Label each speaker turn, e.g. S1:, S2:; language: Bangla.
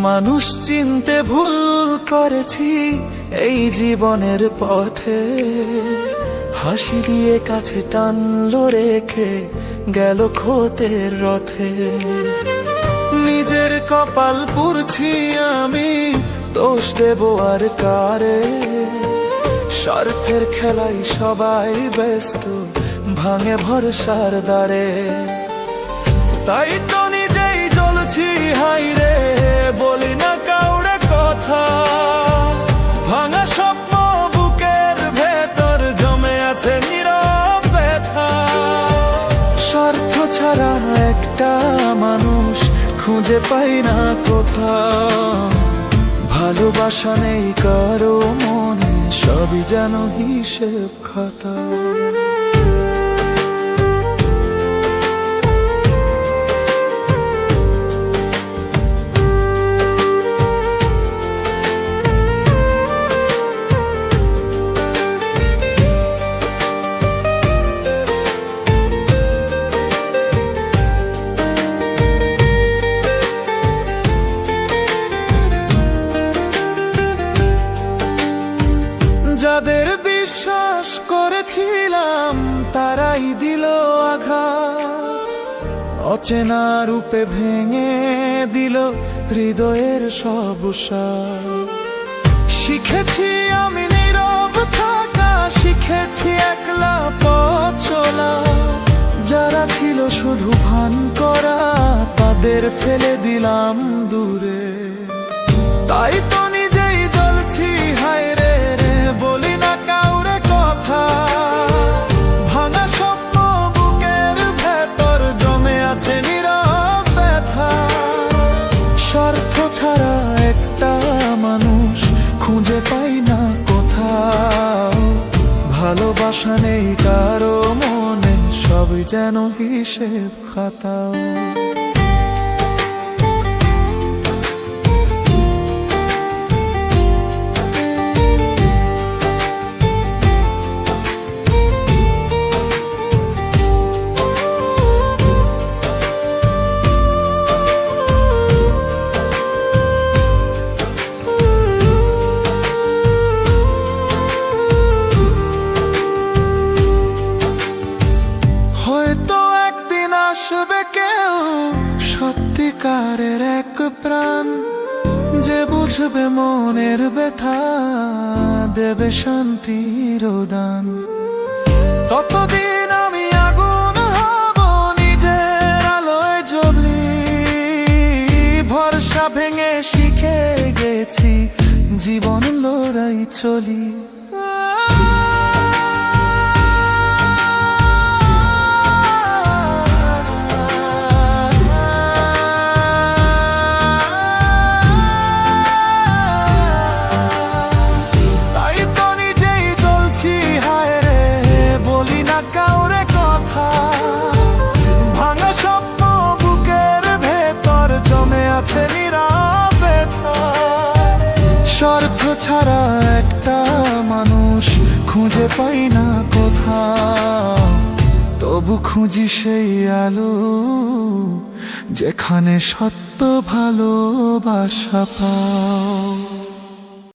S1: মানুষ চিনতে ভুল করেছি এই জীবনের পথে, হাসি দিয়ে কাছে টানলো রেখে গেল ক্ষতের রথে। নিজের কপাল পুড়ছি আমি, দোষ দেব আর কারে? স্বার্থের খেলায় সবাই ব্যস্ত, ভাঙে ভরসার দ্বারে। তাই তো নিজেই জ্বলছি হাইরে, বলি না কাউরে কথা। ভাঙা স্বপ্ন বুকের ভেতর জমে আছে নীরব ব্যথা। স্বার্থ ছাড়া একটা মানুষ খুঁজে পাই না কোথাও। ভালোবাসা নেই কারো মনে, সবই যেন হিসেব খাতা। যাদের বিশ্বাস করেছিলাম তারাই দিল আঘাত, অচেনা রূপে ভেঙে দিল হৃদয়ের সব সাথ। শিখেছি আমি নীরব থাকা, শিখেছি একলা পথ চলা। যারা ছিল শুধু ভান করা, তাদের ফেলে দিলাম দূরে। তাই তো নিজেই জ্বলছি হায়রে, বলি না কাউরে কথা। ভাঙা স্বপ্ন বুকের ভেতর জমে আছে নীরব ব্যথা। স্বার্থ ছাড়া একটা মানুষ খুঁজে পাই না কোথাও। ভালোবাসা নেই কারো মনে, সবই যেন হিসেব খাতা। হয়তো একদিন আসবে কেউ সত্যিকারের এক প্রাণ, যে বুঝবে মনের ব্যথা, দেবে শান্তির দান। ততদিন আমি আগুন হব, নিজের আলোয় জ্বলি। ভরসা ভেঙে শিখে গেছি জীবন লড়াই চলি। স্বার্থ ছাড়া একটা মানুষ খুঁজে পাই না কোথাও। তবু খুঁজি সেই আলো, যেখানে সত্য ভালোবাসা পাও।